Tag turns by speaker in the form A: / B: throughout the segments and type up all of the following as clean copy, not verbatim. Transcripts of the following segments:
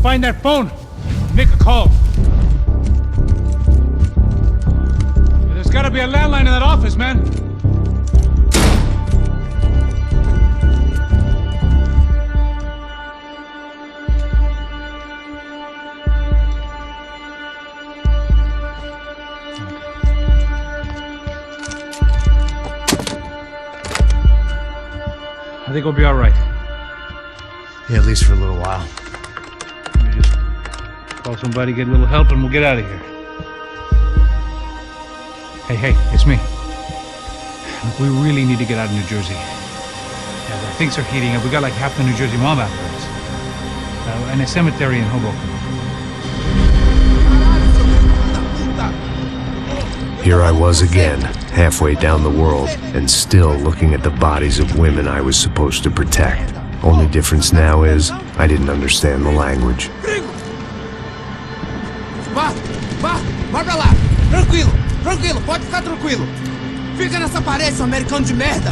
A: find that phone. Make a call. There's gotta be a landline in that office, man. I think we'll be all right.
B: Yeah, at least for a little while.
A: We just call somebody, get a little help, and we'll get out of here. Hey, it's me. Look, we really need to get out of New Jersey. Yeah, things are heating up. We got like half the New Jersey mob after us. And a cemetery in Hoboken.
C: Here I was again, halfway down the world, and still looking at the bodies of women I was supposed to protect. Only difference now is, I didn't understand the language.
D: Vai pra lá! Tranquilo, pode ficar tranquilo! Fica nessa parede, seu americano de merda!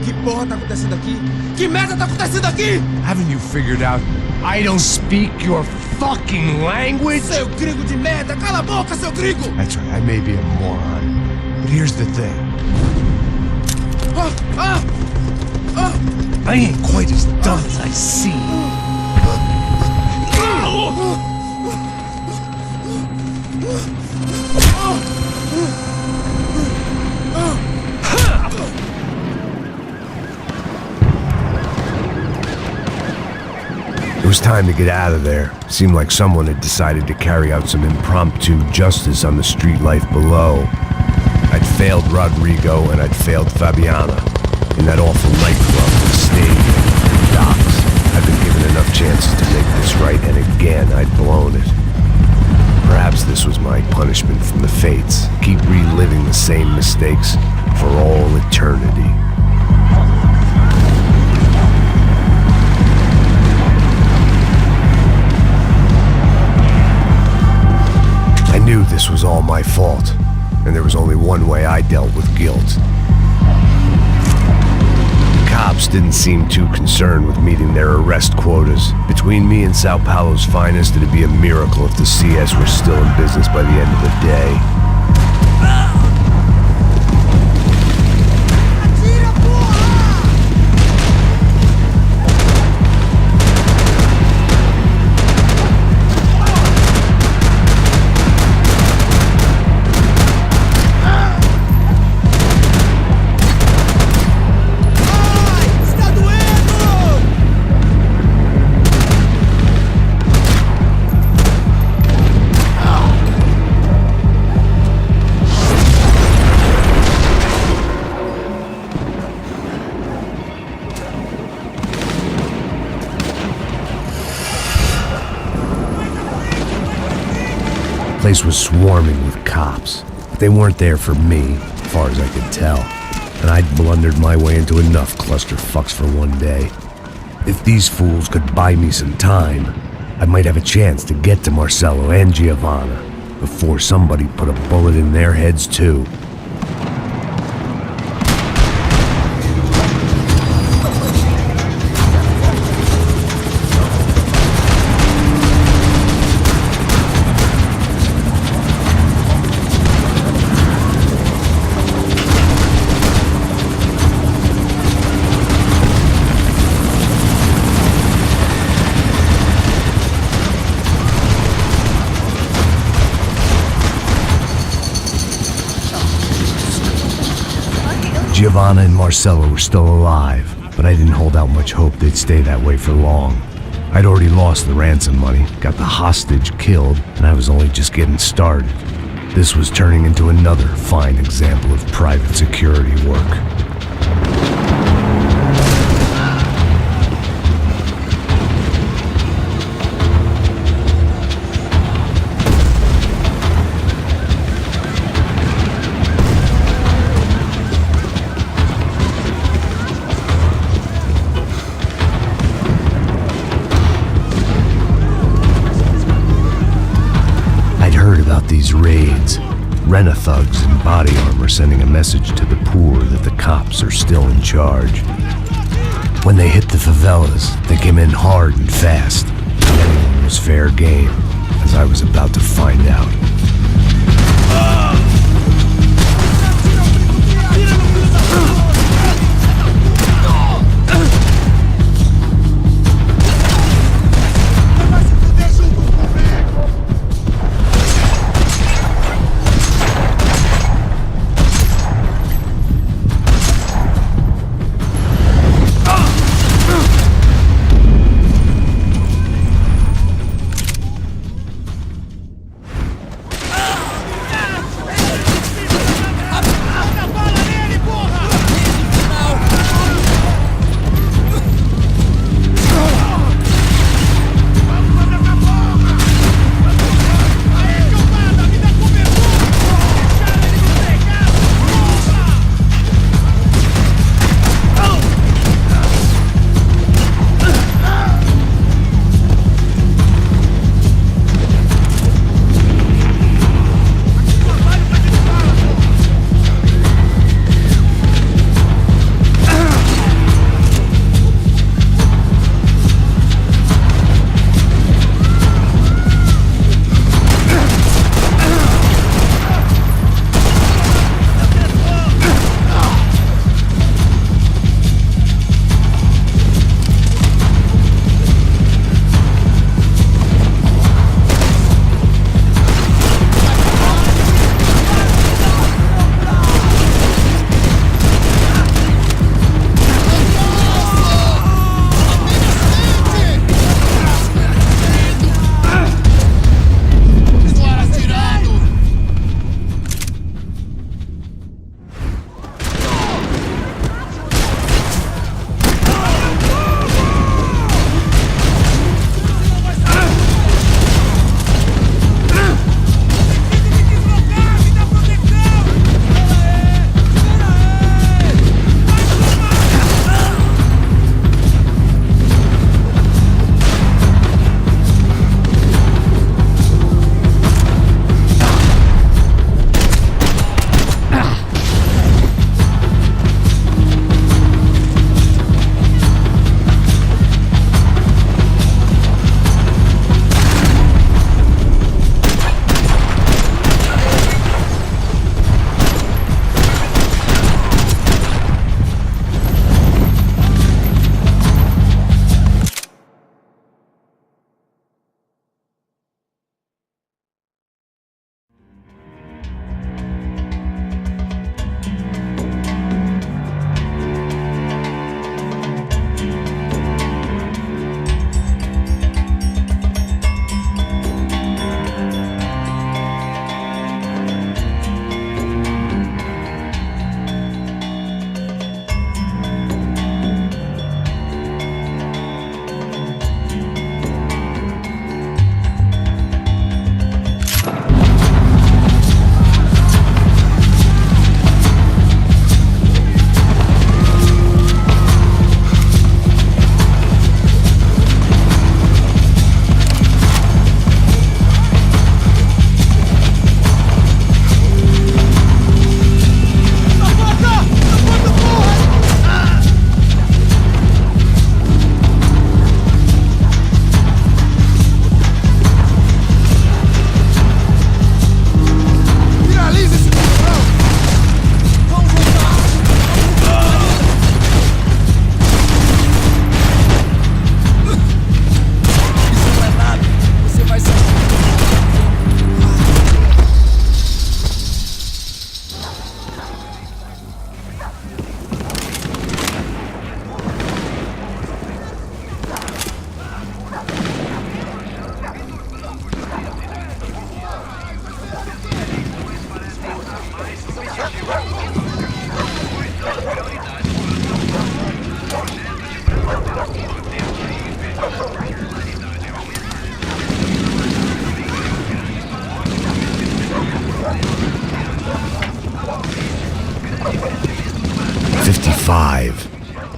D: Que porra tá acontecendo aqui? Que merda tá acontecendo aqui?
B: Haven't you figured out I don't speak your fucking language?
D: Seu gringo de merda! Cala a boca, seu gringo!
B: That's right, I may be a moron, but here's the thing. I ain't quite as dumb as I seem.
C: It was time to get out of there. Seemed like someone had decided to carry out some impromptu justice on the street life below. I'd failed Rodrigo and I'd failed Fabiana. In that awful nightclub, the stadium, the docks. I'd been given enough chances to make this right, and again I'd blown it. Perhaps this was my punishment from the fates. Keep reliving the same mistakes for all eternity. I knew this was all my fault, and there was only one way I dealt with guilt. The cops didn't seem too concerned with meeting their arrest quotas. Between me and Sao Paulo's finest, it'd be a miracle if the CS were still in business by the end of the day. The place was swarming with cops, but they weren't there for me, as far as I could tell, and I'd blundered my way into enough clusterfucks for one day. If these fools could buy me some time, I might have a chance to get to Marcello and Giovanna before somebody put a bullet in their heads too. Giovanna and Marcello were still alive, but I didn't hold out much hope they'd stay that way for long. I'd already lost the ransom money, got the hostage killed, and I was only just getting started. This was turning into another fine example of private security work. These raids, Rena-thugs in body armor sending a message to the poor that the cops are still in charge. When they hit the favelas, they came in hard and fast. Anything was fair game, as I was about to find out.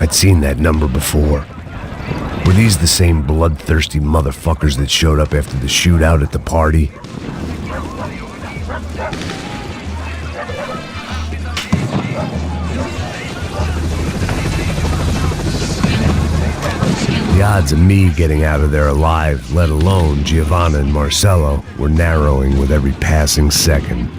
C: I'd seen that number before. Were these the same bloodthirsty motherfuckers that showed up after the shootout at the party? The odds of me getting out of there alive, let alone Giovanna and Marcello, were narrowing with every passing second.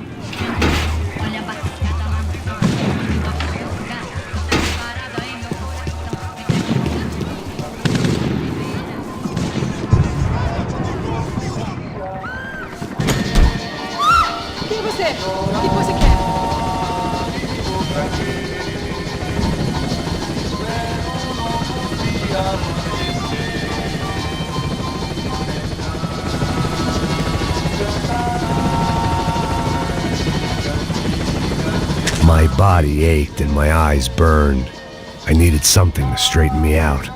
C: My body ached and my eyes burned. I needed something to straighten me out.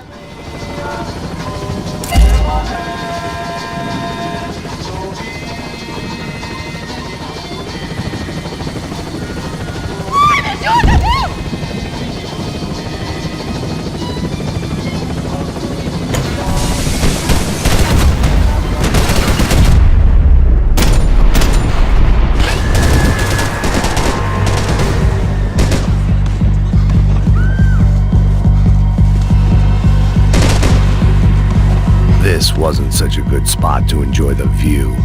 C: This wasn't such a good spot to enjoy the view.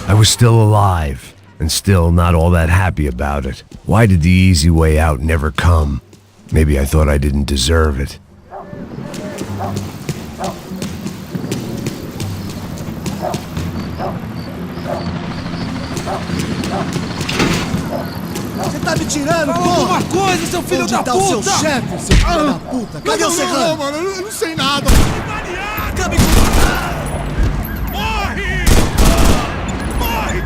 C: I was still alive, and still not all that happy about it. Why did the easy way out never come? Maybe I thought I didn't deserve it.
D: Você tá me tirando,
E: Fala alguma coisa, seu filho da puta!
D: Onde tá o seu chefe, seu filho da puta? Cadê o Serrano?
B: Não, mano, eu não sei nada.
E: Acabe com... Morre! Morre,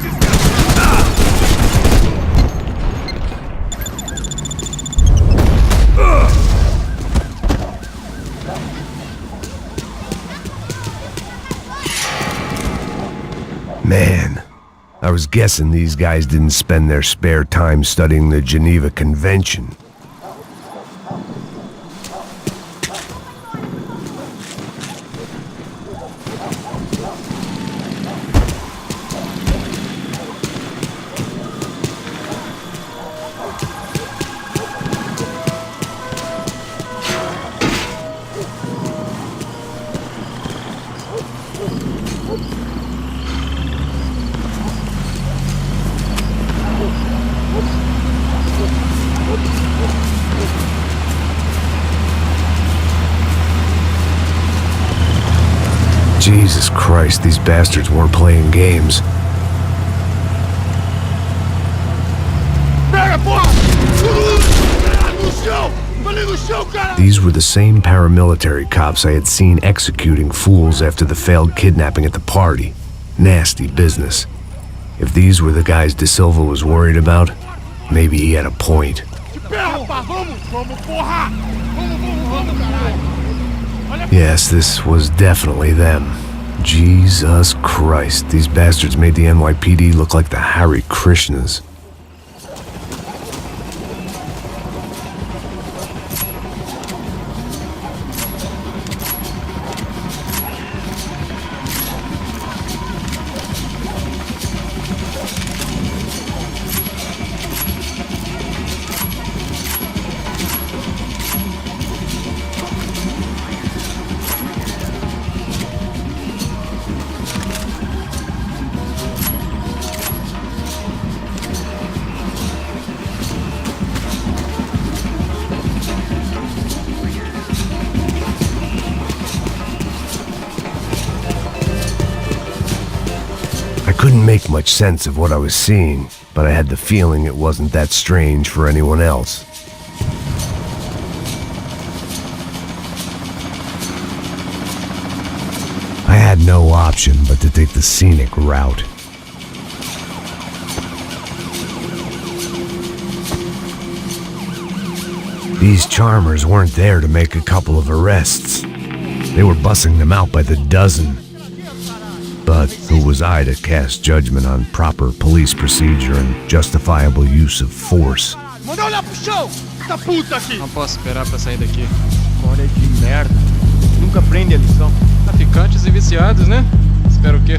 C: Man, I was guessing these guys didn't spend their spare time studying the Geneva Convention. Jesus Christ, these bastards weren't playing games. These were the same paramilitary cops I had seen executing fools after the failed kidnapping at the party. Nasty business. If these were the guys De Silva was worried about, maybe he had a point. Yes, this was definitely them. Jesus Christ, these bastards made the NYPD look like the Hare Krishnas. I couldn't make much sense of what I was seeing, but I had the feeling it wasn't that strange for anyone else. I had no option but to take the scenic route. These charmers weren't there to make a couple of arrests. They were bussing them out by the dozen. But who was I to cast judgment on proper police procedure and justifiable use of force?
E: Manda olhar pro chão! Essa puta aqui!
F: Não posso esperar pra sair daqui.
E: Olha de merda. Nunca aprende a lição.
F: Traficantes e viciados, né? Espero o quê?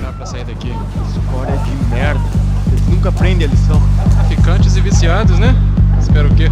F: Esperar pra sair daqui.
E: História de merda. Eles nunca aprendem a lição.
F: Traficantes e viciados, né? Espero o quê?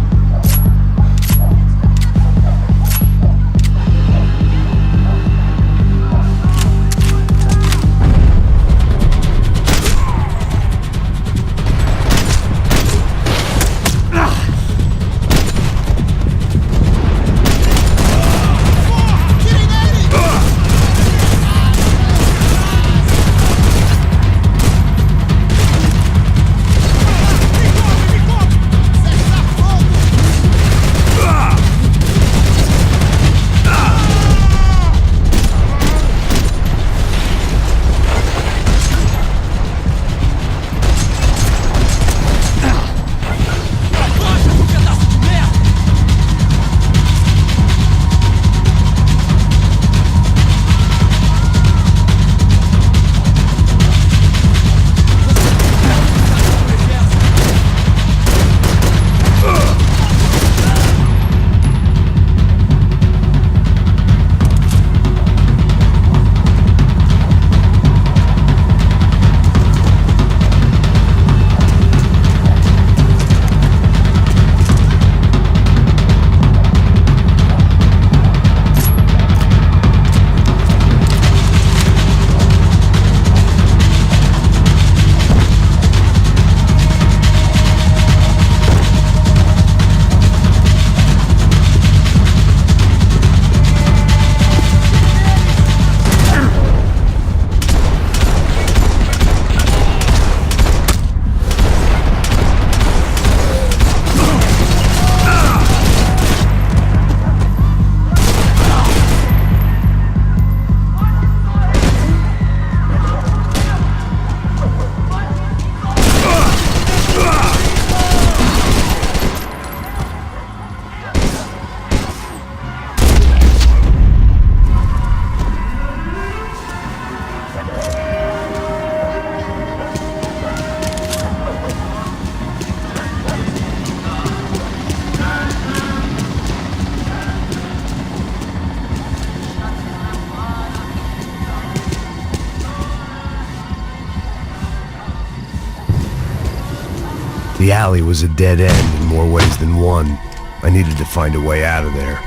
C: The alley was a dead end in more ways than one. I needed to find a way out of there.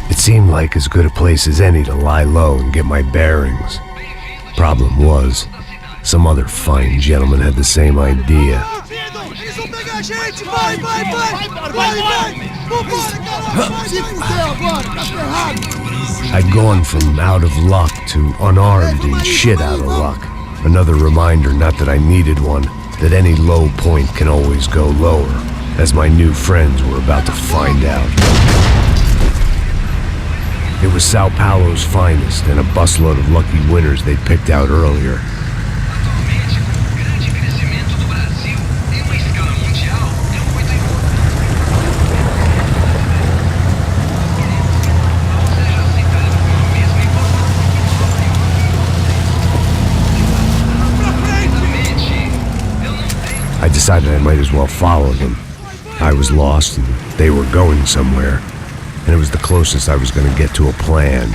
C: It seemed like as good a place as any to lie low and get my bearings. Problem was, some other fine gentleman had the same idea. I'd gone from out of luck to unarmed and shit out of luck. Another reminder, not that I needed one, that any low point can always go lower, as my new friends were about to find out. It was Sao Paulo's finest and a busload of lucky winners they'd picked out earlier. I decided I might as well follow them. I was lost and they were going somewhere, and it was the closest I was going to get to a plan.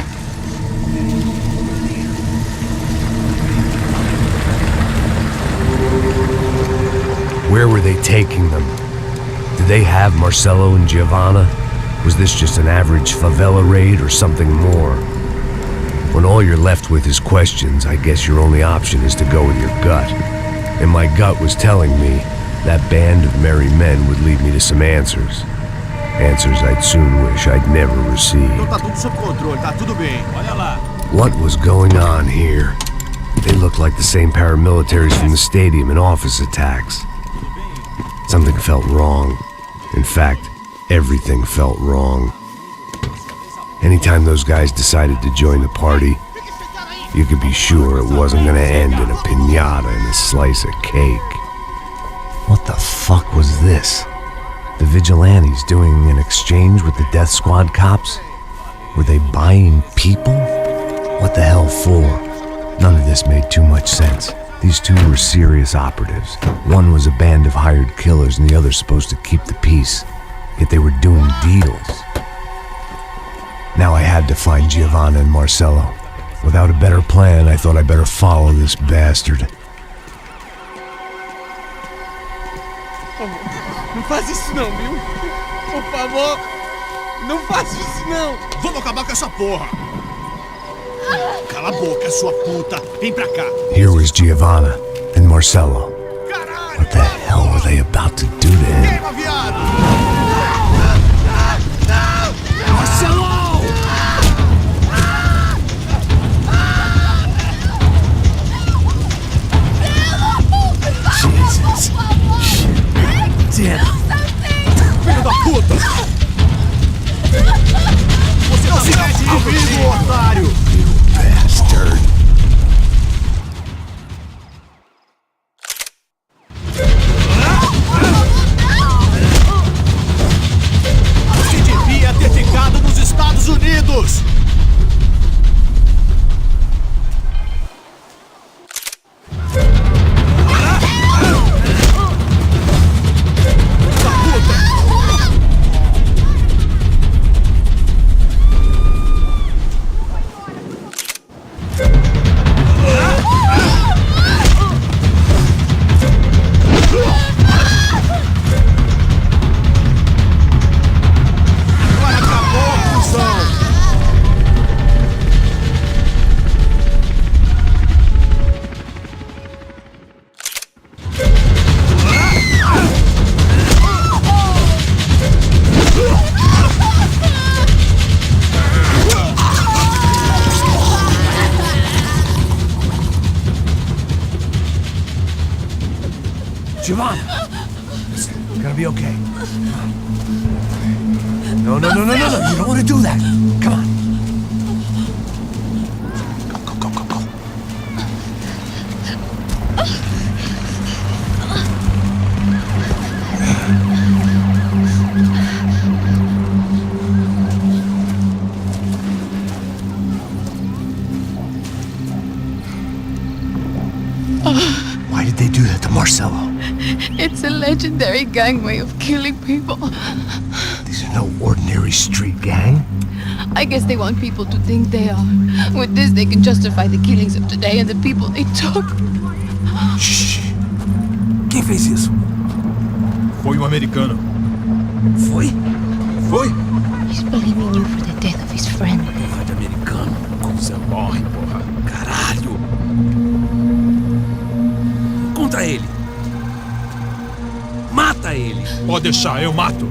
C: Where were they taking them? Did they have Marcelo and Giovanna? Was this just an average favela raid or something more? When all you're left with is questions, I guess your only option is to go with your gut. And my gut was telling me that band of merry men would lead me to some answers. Answers I'd soon wish I'd never received. What was going on here? They looked like the same paramilitaries from the stadium in office attacks. Something felt wrong. In fact, everything felt wrong. Anytime those guys decided to join the party, you could be sure it wasn't gonna end in a piñata and a slice of cake. What the fuck was this? The vigilantes doing an exchange with the death squad cops? Were they buying people? What the hell for? None of this made too much sense. These two were serious operatives. One was a band of hired killers and the other supposed to keep the peace. Yet they were doing deals. Now I had to find Giovanna and Marcelo. Without a better plan, I thought I better follow this bastard.
D: Não faz isso não, viu? Por favor, não faz isso não.
B: Vamos acabar com essa porra. Cala a boca, sua puta. Vem pra cá.
C: Here was Giovanna and Marcello.
B: Caralho!
C: What the hell were they about to do to him?
B: Queima, viado! Marcelo!
C: Jesus. Shit.
B: Filho da puta! Você não se mete comigo, otário!
C: Bastard.
B: Você devia ter ficado nos Estados Unidos!
C: Giovanna! Listen, it's gonna be okay. No. You don't want to do that. Come on. Go. Why did they do that to Marcello?
G: It's a legendary gang way of killing people.
C: These are no ordinary street gang.
G: I guess they want people to think they are. With this, they can justify the killings of today and the people they took.
C: Shh. Quem fez isso?
B: Foi um americano.
C: Foi?
G: He's blaming you for the death of his friend.
B: Porra de americano. Como você morre, porra. Caralho. Contra ele. Mata ele. Pode deixar, eu mato.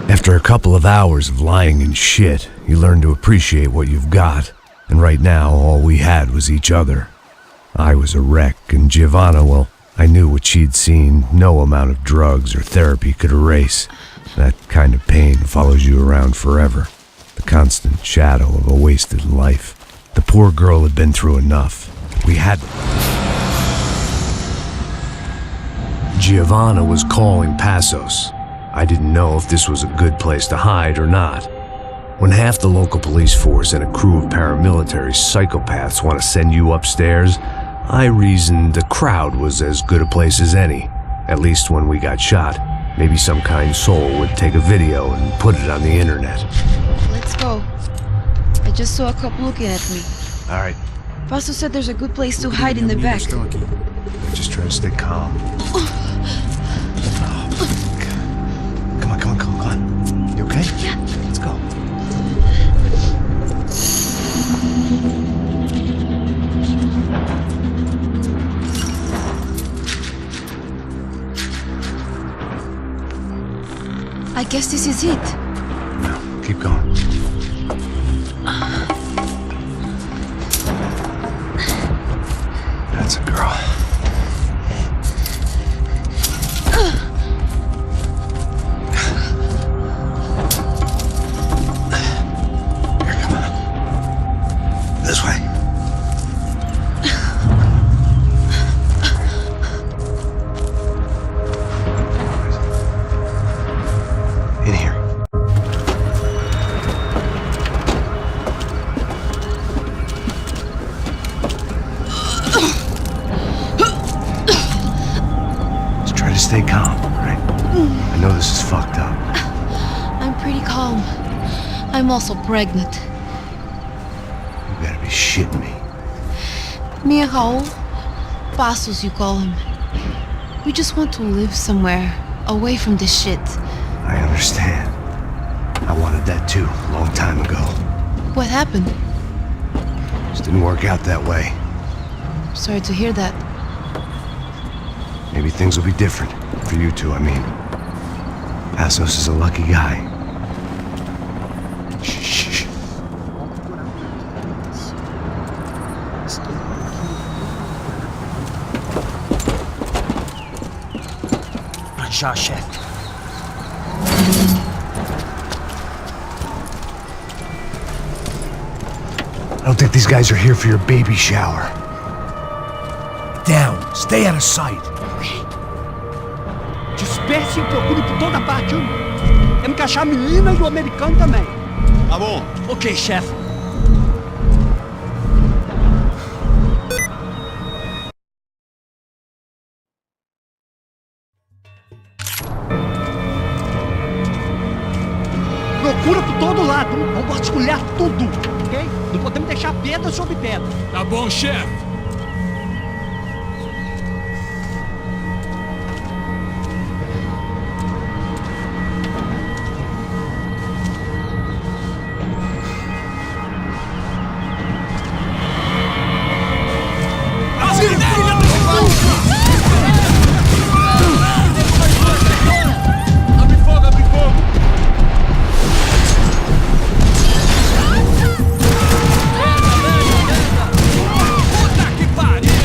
C: After a couple of hours of lying and shit, you learn to appreciate what you've got. And right now, all we had was each other. I was a wreck, and Giovanna, well, I knew what she'd seen no amount of drugs or therapy could erase. That kind of pain follows you around forever. The constant shadow of a wasted life. The poor girl had been through enough. We had... Giovanna was calling Passos. I didn't know if this was a good place to hide or not. When half the local police force and a crew of paramilitary psychopaths want to send you upstairs, I reasoned the crowd was as good a place as any. At least when we got shot. Maybe some kind soul would take a video and put it on the internet.
H: Let's go. I just saw a cop looking at me.
C: All right,
H: Pasto said there's a good place to hide in the back.
C: just try to stay calm. Come on. You okay?
H: Yeah.
C: Let's go.
H: I guess this is it.
C: No, keep going. That's a girl. Here, come on. This way. stay calm, right? I know this is fucked up.
G: I'm pretty calm. I'm also pregnant.
C: You gotta be shitting me.
G: Me and Raul, Passos you call him. We just want to live somewhere, away from this shit.
C: I understand. I wanted that too, a long time ago.
G: What happened?
C: Just didn't work out that way.
G: Sorry to hear that.
C: Maybe things will be different. For you two, I mean. Passos is a lucky guy. Shh.
E: Já, chefe.
C: I don't think these guys are here for your baby shower. Down. Stay out of sight.
E: Disperse e procure por toda parte. Temos que achar a menina e o americano também.
B: Tá bom.
E: Ok, chefe. Procura por todo lado. Vamos vasculhar tudo, ok? Não podemos deixar pedra sobre pedra.
B: Tá bom, chefe. Abre fogo, abre fogo! Puta que pariu!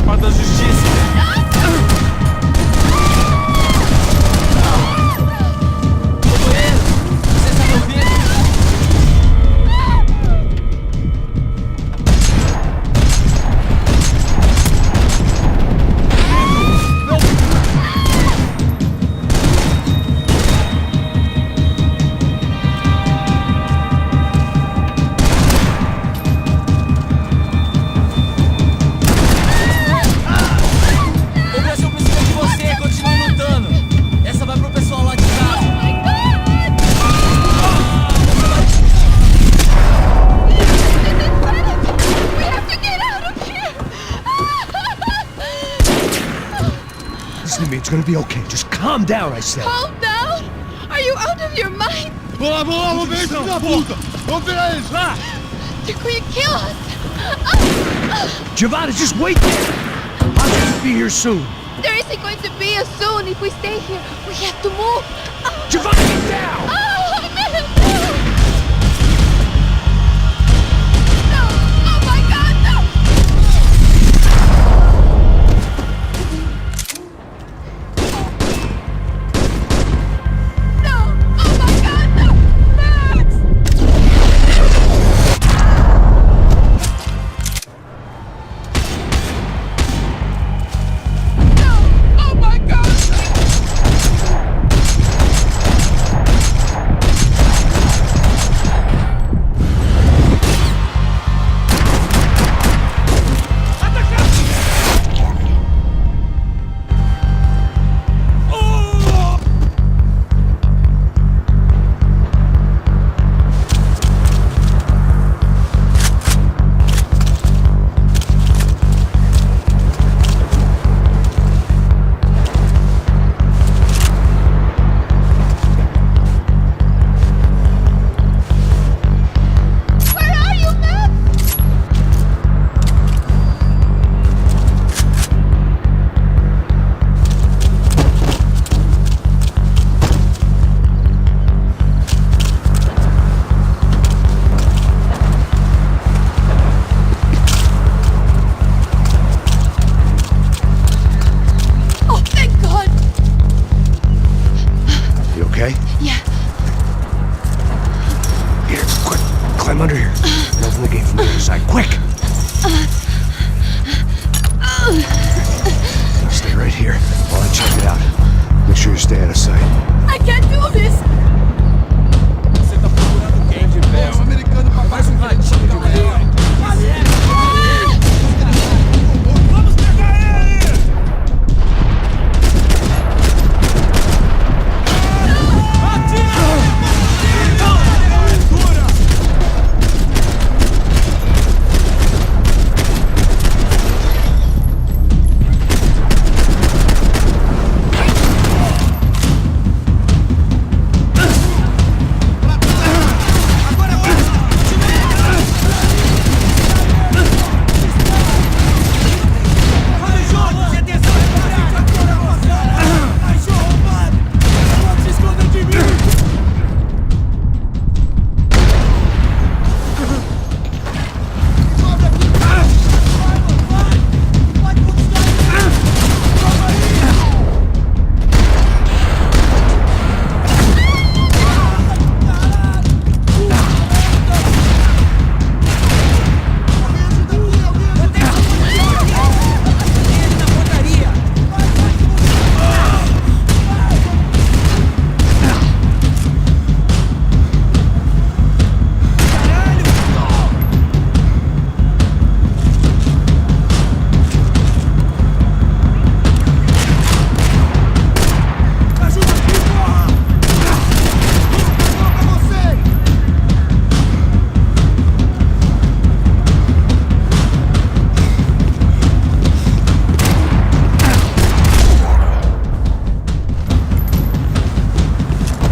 B: Faz da justiça! Você está me ouvindo? Vou ver se eu preciso de você. Continue lutando. Essa vai pro pessoal lá de casa.
G: We have to get out of here!
C: Listen to me, it's gonna be okay. Just calm down, I said.
G: Calm down! Are you out of your mind?
B: Vamos ver isso da puta! Vamos virar eles, lá!
G: They're going to kill us!
C: Giovanna, just wait there. I'll just be here soon.
G: There isn't going to be a soon if we stay here. We have to move.
C: Giovanna, get down!
G: Oh, man! No! Oh my God, no! No! Oh my God, no! Max! No! Oh my God! Where are you, Max? Oh, thank God!
C: You okay?
G: Yeah.
C: Climb under here. And open the gate from the other side. Quick! Stay right here while I check it out. Make sure you stay out of sight.
H: I can't do this!
D: Você tá procurando quem de pé? É um americano pra mais um ratinho de leão.
B: Vamos pegar ele!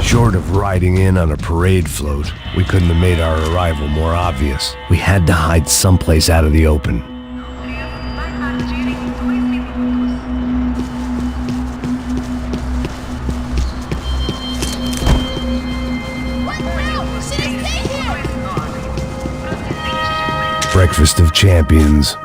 C: Short of riding in on a parade float, we couldn't have made our arrival more obvious. We had to hide someplace out of the open. Breakfast of Champions.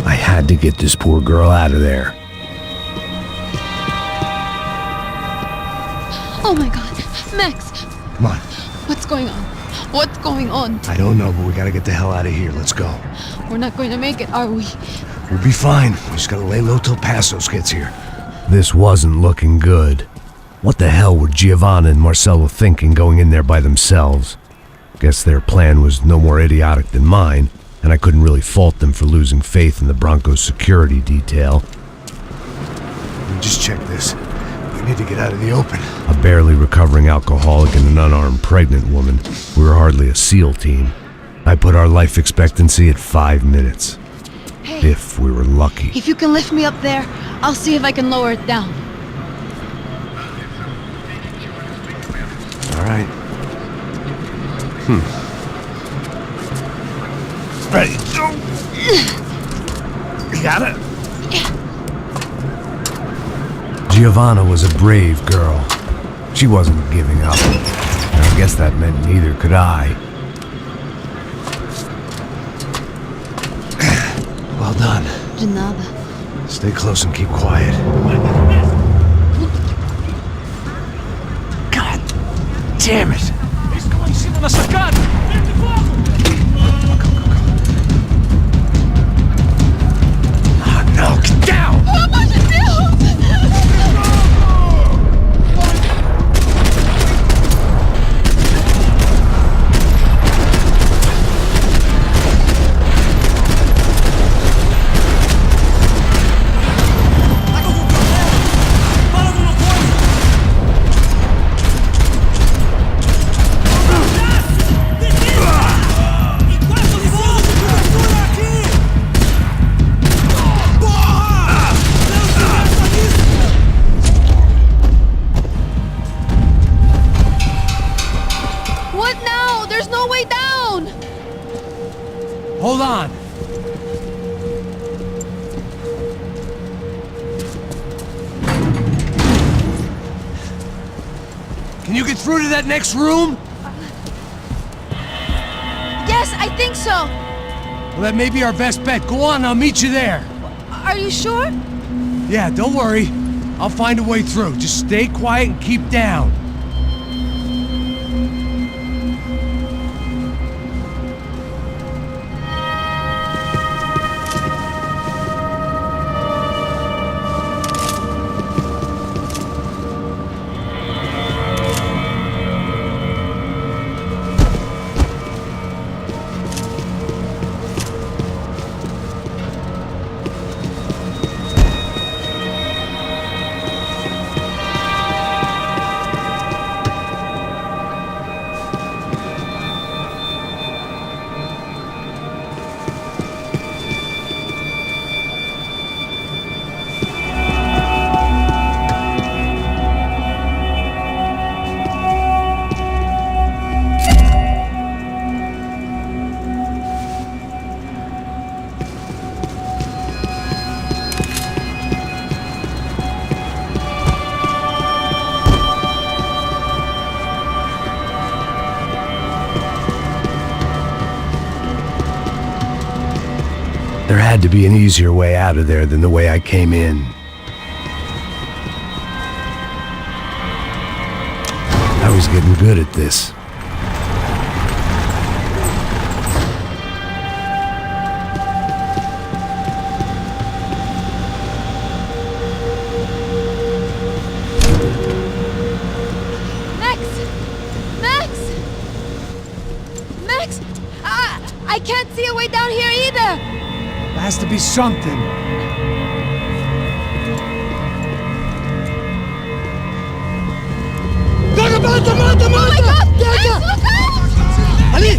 C: I had to get this poor girl out of there.
G: Oh my god. Max,
C: Come on.
G: what's going on? What's going on?
C: I don't know, but we gotta get the hell out of here. Let's go.
G: We're not going to make it, are we?
C: We'll be fine. We just gotta lay low till Passos gets here. This wasn't looking good. What the hell were Giovanna and Marcello thinking going in there by themselves? Guess their plan was no more idiotic than mine, and I couldn't really fault them for losing faith in the Broncos security detail. Just check this. We need to get out of the open. A barely recovering alcoholic and an unarmed pregnant woman. We were hardly a SEAL team. I put our life expectancy at 5 minutes.
G: Hey,
C: If we were lucky.
G: if you can lift me up there, I'll see if I can lower it down.
C: All right. Ready, go! You got it? Giovanna was a brave girl. She wasn't giving up. And I guess that meant neither could I. Well done.
G: De nada.
C: Stay close and keep quiet. God damn it!
F: Eles estão lá em cima na sacada! Verde fogo!
C: No, get down!
G: Pelo amor de Deus! What now? There's no way down!
D: Hold on. Can you get through to that next room?
G: I think so.
C: Well, that may be our best bet. Go on, I'll meet you there.
G: Are you sure?
C: Yeah, don't worry. I'll find a way through. Just stay quiet and keep down. There had to be an easier way out of there than the way I came in. I was getting good at this.
G: Max! I can't see a way down here either!
C: There has to be something.
E: Mata! Mata! Mata! Pega! Ali!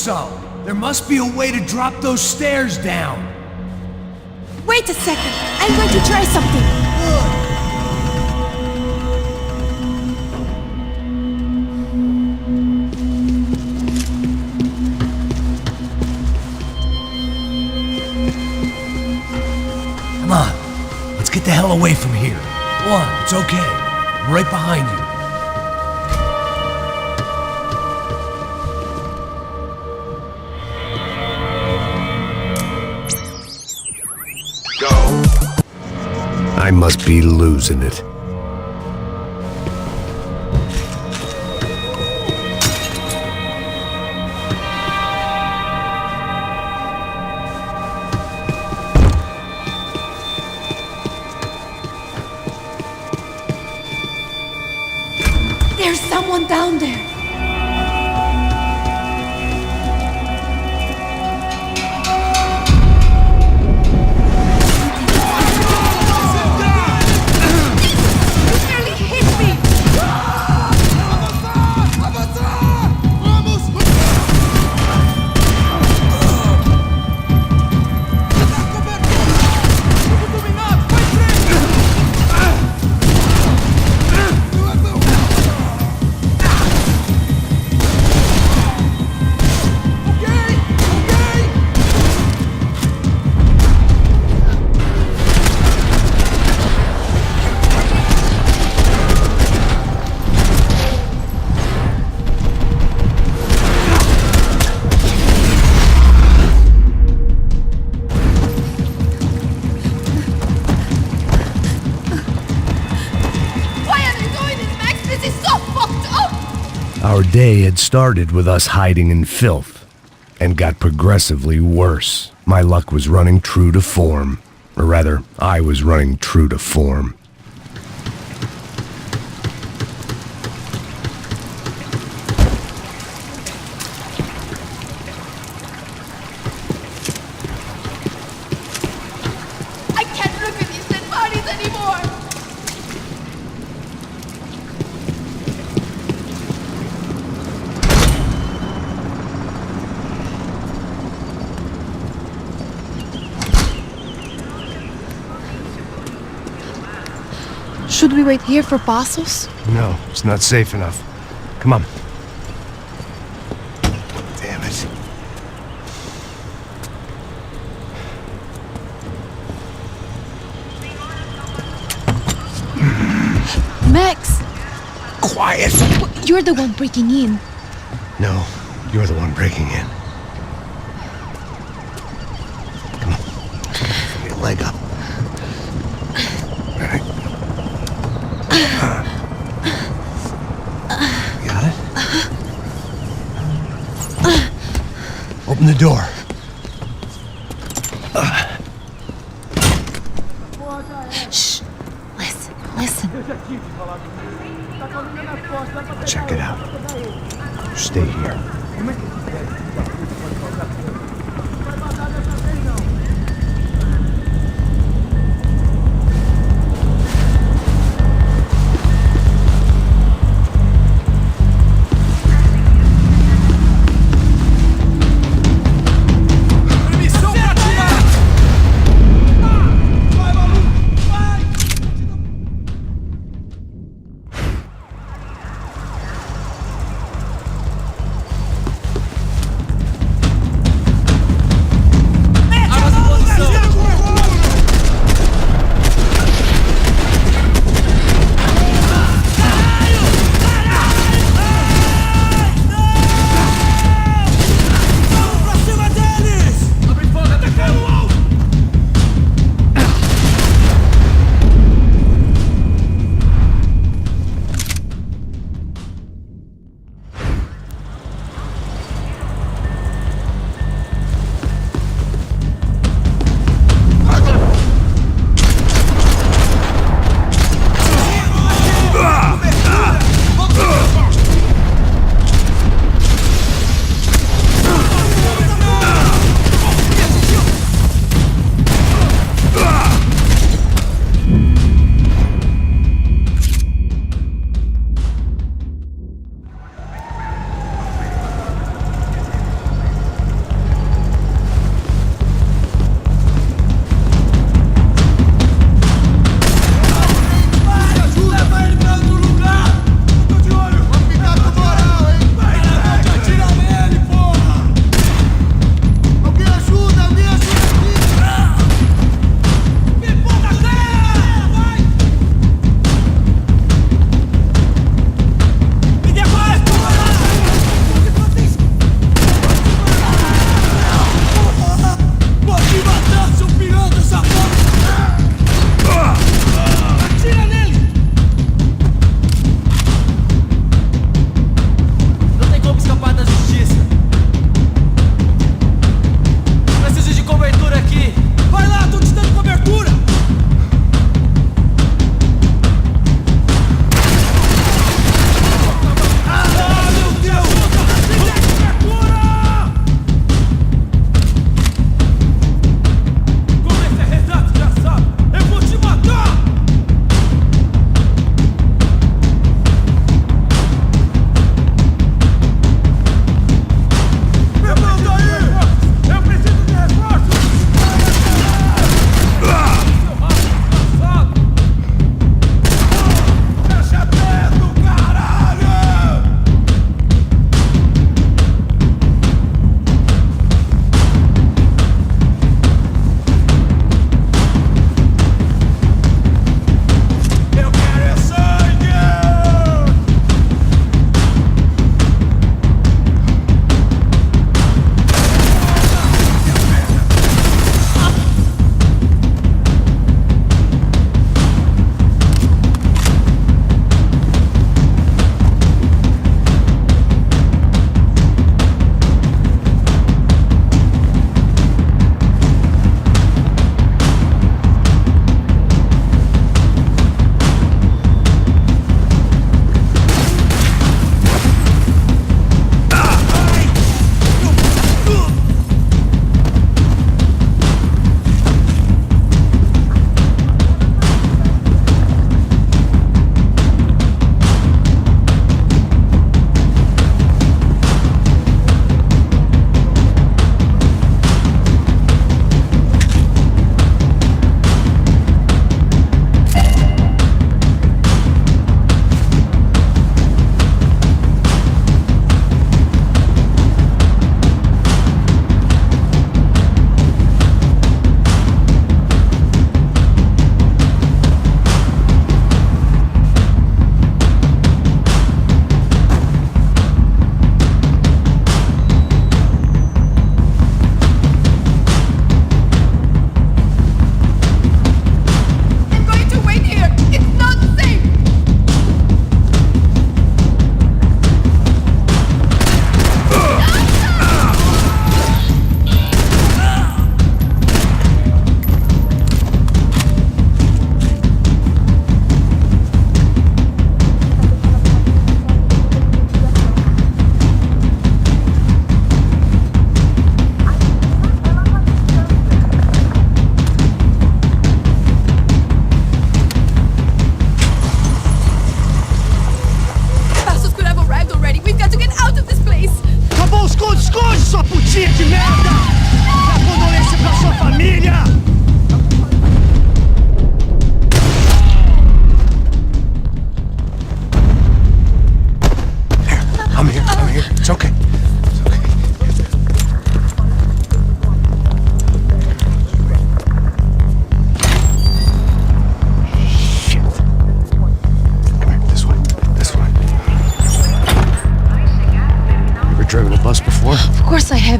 C: so. There must be a way to drop those stairs down.
H: Wait a second. I'm going to try something.
C: Come on, let's get the hell away from here. Go on, it's okay. I'm right behind you. I must be losing it.
H: There's someone down there.
C: Our day had started with us hiding in filth, and got progressively worse. My luck was running true to form. Or rather, I was running true to form.
H: I can't look at these dead bodies anymore.
G: Should we wait here for Passos?
C: No, it's not safe enough. Come on. Damn it.
G: Max!
C: Quiet!
G: You're the one breaking in.
C: No, you're the one breaking in. Come on. Give me a leg up. All right. Got it? Open the door.
G: Shh. Listen.
C: Check it out. Stay here.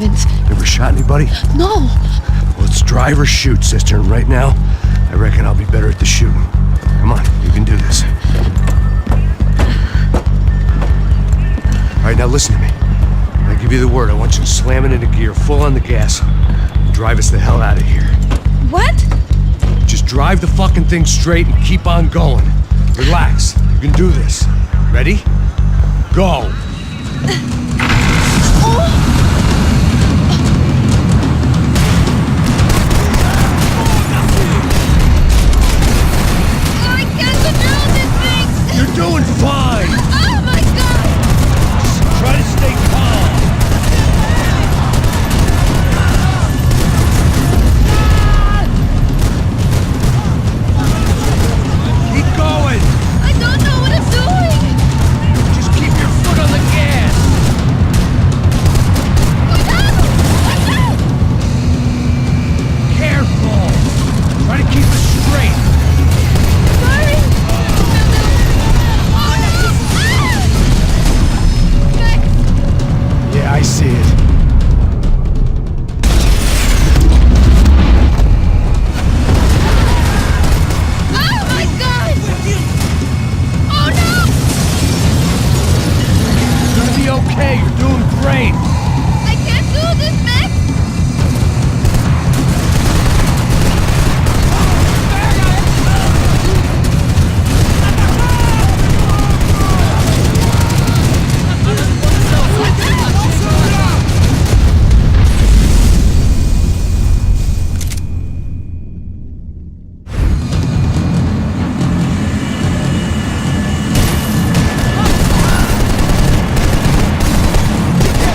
G: haven't.
C: You ever shot anybody?
G: No.
C: Well, it's drive or shoot, sister. And right now, I reckon I'll be better at the shooting. Come on, you can do this. All right, now listen to me. When I give you the word, I want you to slam it into gear, full on the gas, and drive us the hell out of here.
H: What?
C: Just drive the fucking thing straight and keep on going. Relax. You can do this. Ready? Go.
H: I can't control this thing!
C: You're doing fine.
H: Oh my god!
C: Try to stay calm. Keep going.
H: I don't know what I'm doing!
C: Just keep your foot on the gas.
H: Cuidado! Watch out!
C: Careful. Try to keep it straight.
H: Sorry!
C: Yeah, I see it.
H: Oh my god! Oh no!
C: It's gonna be okay. You're doing great.
H: I can't do this, Max!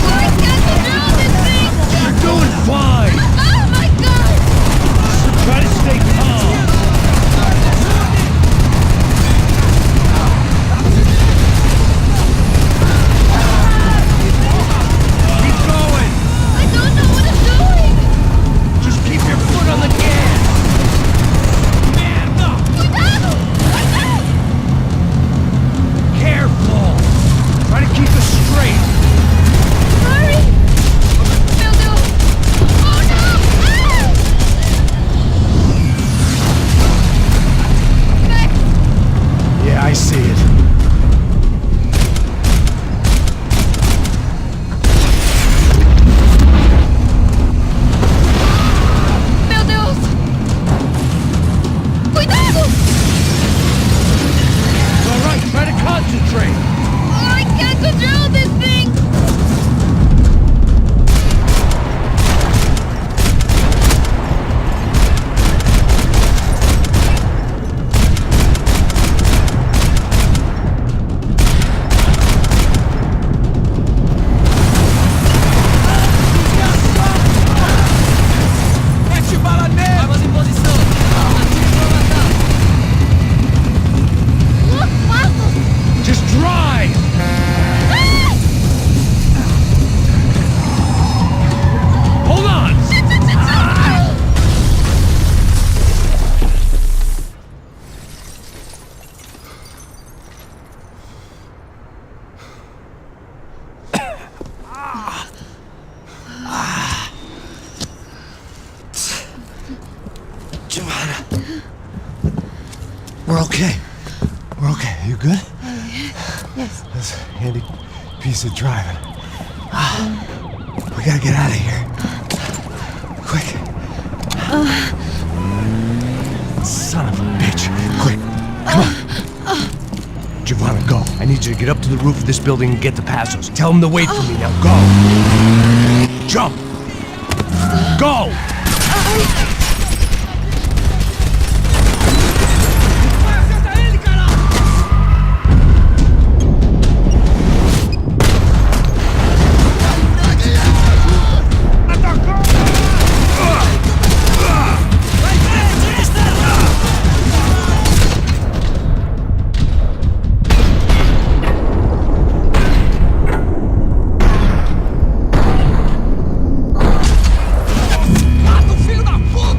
H: I can't control this thing!
C: You're doing fine.
H: Oh my god!
C: Try to stay calm. Keep going.
H: I don't know what I'm doing!
C: Just keep your foot on the gas.
H: Cuidado! Watch out!
C: Careful. Try to keep it straight.
H: Sorry! Will do! Oh no! Max!
C: Yeah, I see it.
H: Meu Deus! Cuidado!
C: It's all right. Try to concentrate.
H: I can't control this thing!
F: Mete bala nele! Armas em posição!
H: Look, passos!
C: Just drive. Hold on. Giovanna. We're okay. We're okay. You good?
G: Yes.
C: That's a handy piece of driving. We gotta get out of here. Quick. Son of a bitch. Quick. Come on. Giovanna, go. I need you to get up to the roof of this building and get the passos. Tell them to wait for me now. Go. Jump. Go.
F: Acerta ele, caralho! Mata o filho da puta!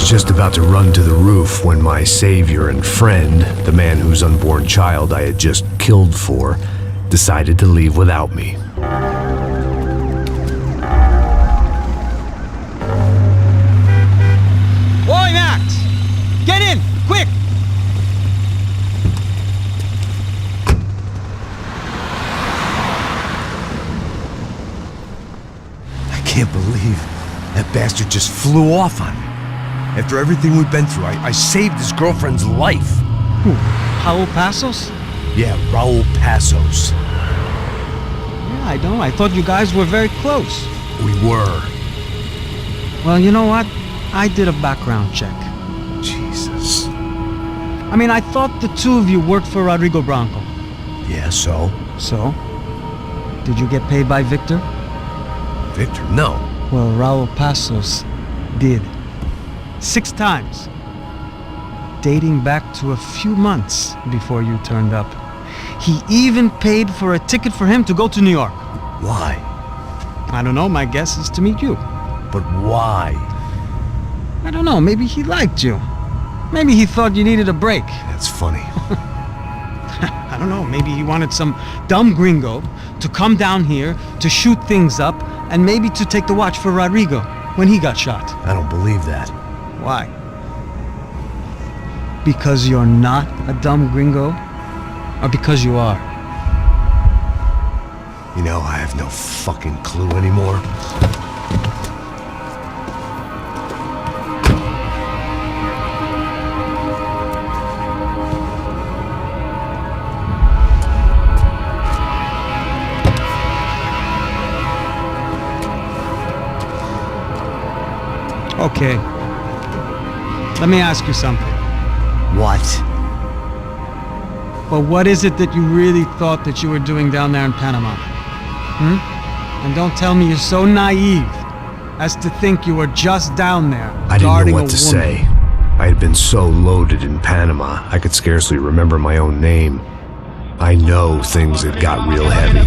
C: was just about to run to the roof when my savior and friend, the man whose unborn child I had just killed for, decided to leave without me.
E: Boy, Max! Get in! Quick!
C: I can't believe that bastard just flew off on me. After everything we've been through, I saved his girlfriend's life.
E: Who? Raul Passos?
C: Yeah, Raul Passos.
E: Yeah, I know. I thought you guys were very close.
C: We were.
E: Well, you know what? I did a background check.
C: Jesus.
E: I mean, I thought the two of you worked for Rodrigo Branco.
C: Yeah, so?
E: So? Did you get paid by Victor?
C: Victor, no.
E: Well, Raul Passos did. 6 times. Dating back to a few months before you turned up. He even paid for a ticket for him to go to New York.
C: Why?
E: I don't know, my guess is to meet you.
C: But why?
E: I don't know, maybe he liked you. Maybe he thought you needed a break.
C: That's funny.
E: I don't know, maybe he wanted some dumb gringo to come down here to shoot things up and maybe to take the watch for Rodrigo when he got shot.
C: I don't believe that.
E: Why? Because you're not a dumb gringo? Or because you are?
C: You know, I have no fucking clue anymore.
E: Okay. Let me ask you something.
C: What?
E: Well, what is it that you really thought that you were doing down there in Panama? And don't tell me you're so naive as to think you were just down there
C: I didn't
E: guarding
C: know what
E: a
C: to
E: woman.
C: say. I had been so loaded in Panama, I could scarcely remember my own name. I know things had got real heavy.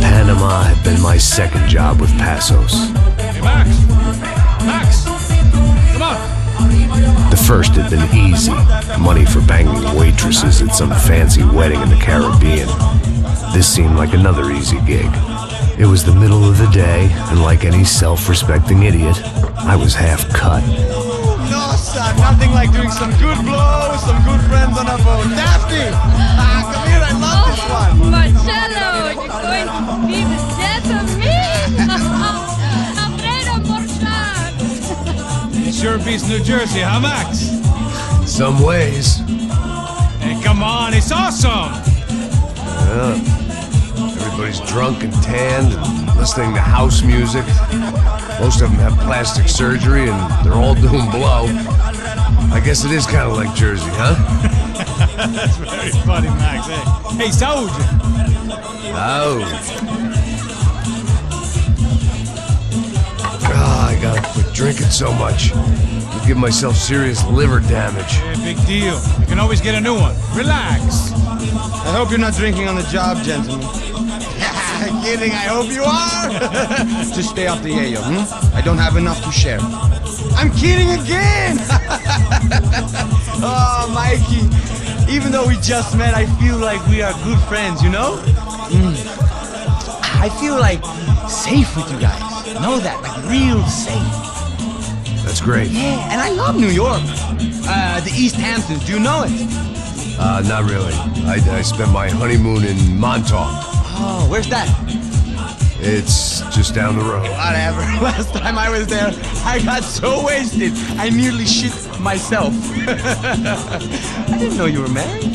C: Panama had been my second job with Passos.
A: Hey, Max! Max! Come on!
C: The first had been easy. Money for banging waitresses at some fancy wedding in the Caribbean. This seemed like another easy gig. It was the middle of the day, and like any self-respecting idiot, I was half cut.
D: No, son, nothing like doing some good blows, some good friends on a boat. Daphne! Come here, I love this one.
H: Marcello, you're going to be the death of me? Alfredo Borchardt.
A: It sure beats New Jersey, huh, Max?
C: In some ways.
A: Hey, come on, it's awesome!
C: Everybody's drunk and tanned and listening to house music. Most of them have plastic surgery and they're all doing blow. I guess it is kind of like Jersey, huh?
A: That's very funny, Max. Hey, Saúde!
C: Oh. I gotta quit drinking so much. I'll give myself serious liver damage.
A: Hey, big deal. You can always get a new one. Relax.
D: I hope you're not drinking on the job, gentlemen. Kidding, I hope you are. Just stay off the yayo, I don't have enough to share. I'm kidding again. Oh, Mikey. Even though we just met, I feel like we are good friends, you know? I feel like safe with you guys. Know that, like real safe.
C: That's great.
D: Yeah, and I love New York. The East Hamptons, do you know it?
C: Not really. I spent my honeymoon in Montauk.
D: Oh, where's that?
C: It's just down the road.
D: Whatever. Last time I was there, I got so wasted, I nearly shit myself. I didn't know you were married.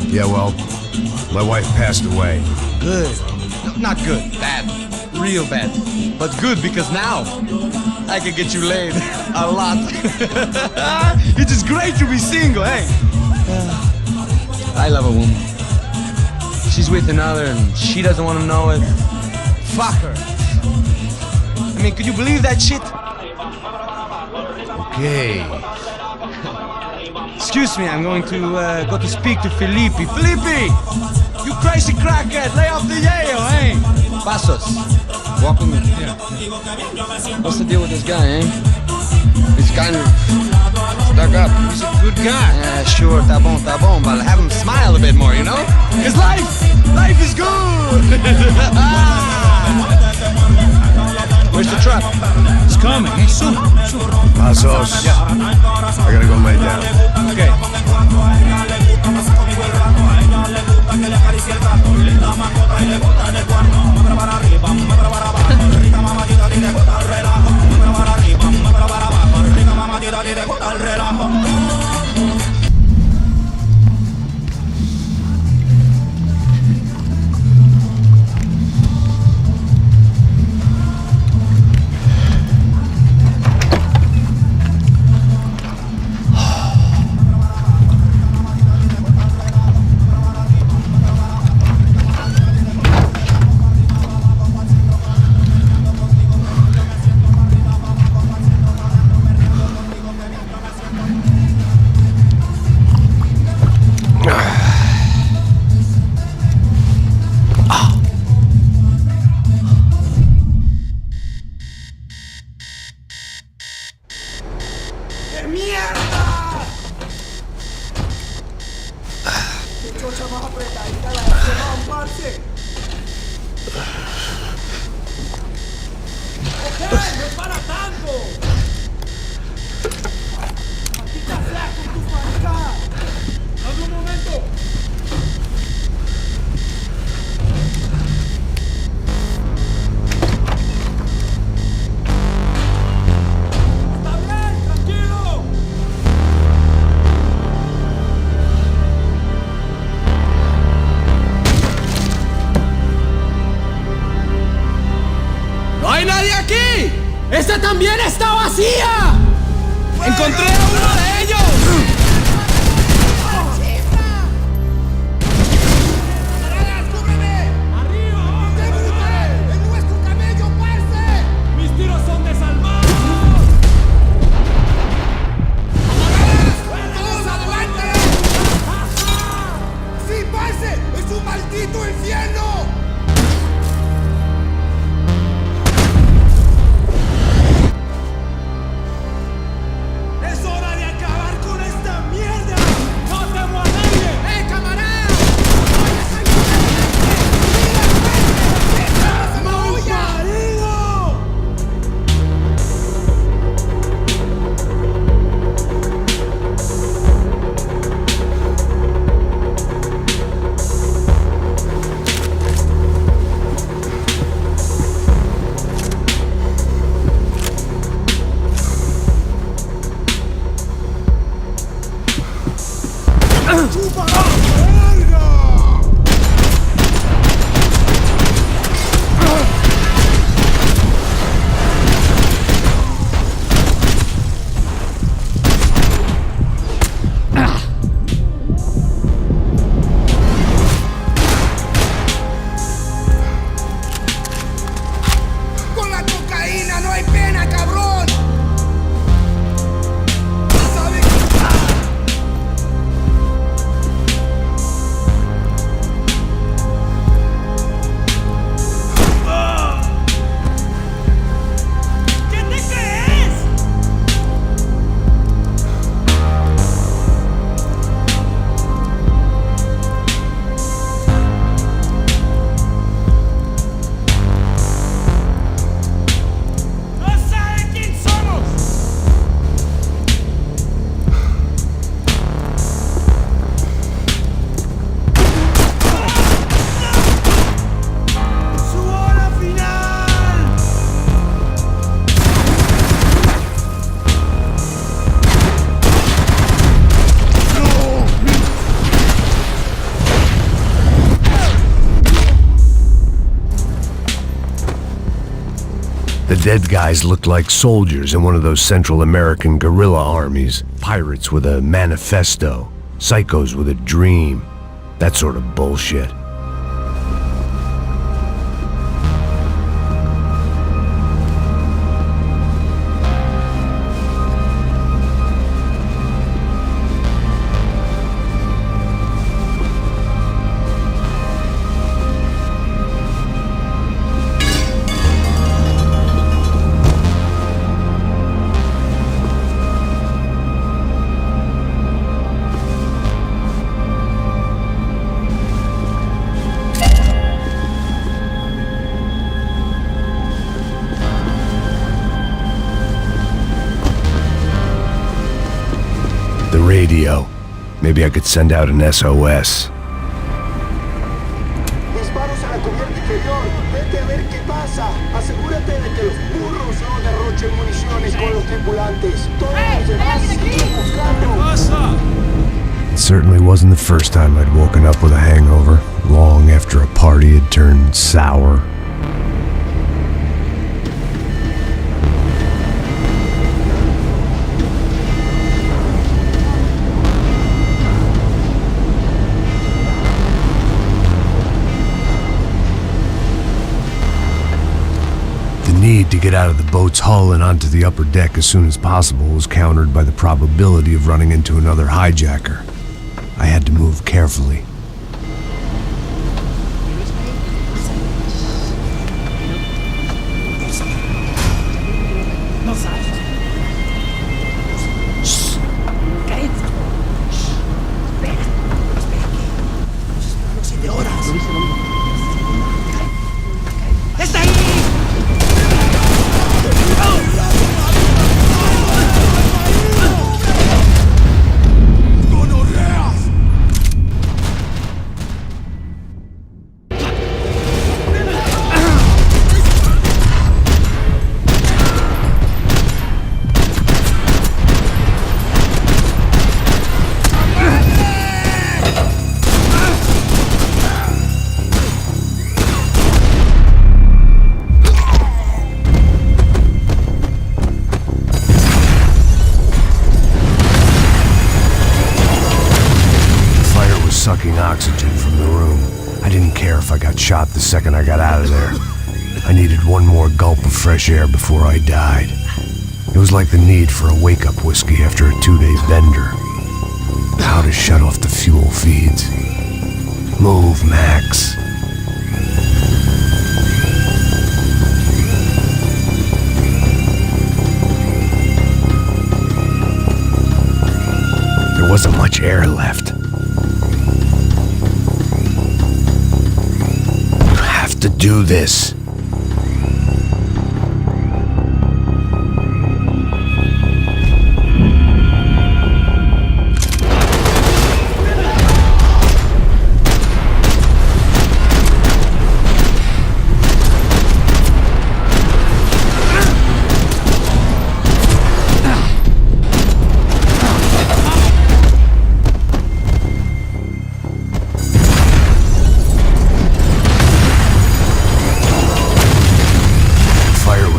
C: Yeah, well, my wife passed away.
D: Good. No, not good. Bad. Real bad. But good because now I can get you laid a lot. It is great to be single, hey? I love a woman. She's with another and she doesn't want to know it. Fuck her. I mean, could you believe that shit?
C: Okay.
D: Excuse me, I'm going to go to speak to Felipe. Felipe! You crazy crackhead! Lay off the yayo, eh? Passos, walk with me.
A: Yeah.
D: What's the deal with this guy, eh? He's kind of stuck up.
A: He's a good guy.
D: Yeah, sure, tá bom, but have him smile a bit more, you know? Cause life is good! Where's the truck?
A: It's coming. Hey, soon.
C: Passos. I gotta go lay down.
A: Okay.
F: ¡Esta también está vacía! ¡Encontré a uno de ellos!
C: The dead guys looked like soldiers in one of those Central American guerrilla armies. Pirates with a manifesto, psychos with a dream. That sort of bullshit. maybe I could send out an SOS.
I: Disparos a la cubierta inferior. Vete a ver qué pasa. Asegúrate de que los burros no derrochen municiones con los tripulantes. Todos los demás siguen buscando.
C: It certainly wasn't the first time I'd woken up with a hangover, long after a party had turned sour. The need to get out of the boat's hull and onto the upper deck as soon as possible was countered by the probability of running into another hijacker. I had to move carefully. Sucking oxygen from the room. I didn't care if I got shot the second I got out of there. I needed one more gulp of fresh air before I died. It was like the need for a wake-up whiskey after a 2-day bender. How to shut off the fuel feeds. Move, Max. There wasn't much air left. To do this.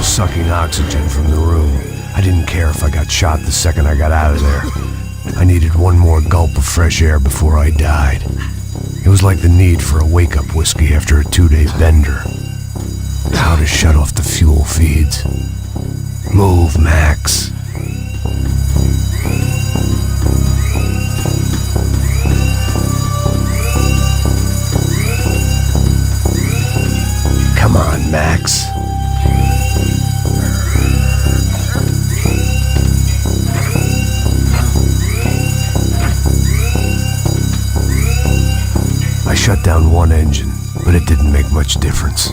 C: Sucking oxygen from the room. I didn't care if I got shot the second I got out of there. I needed one more gulp of fresh air before I died. It was like the need for a wake-up whiskey after a 2-day bender. How to shut off the fuel feeds. Move, Max. Come on, Max. I shut down one engine, but it didn't make much difference.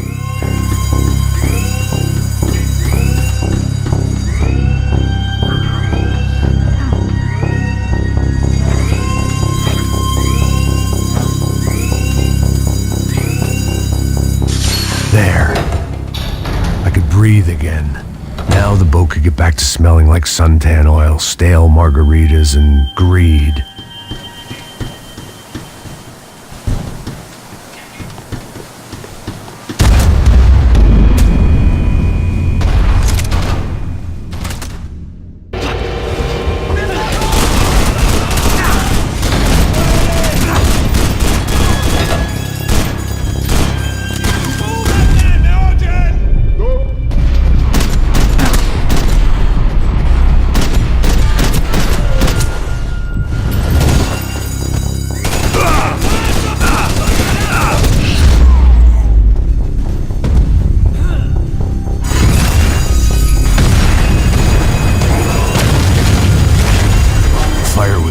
C: There. I could breathe again. Now the boat could get back to smelling like suntan oil, stale margaritas, and greed.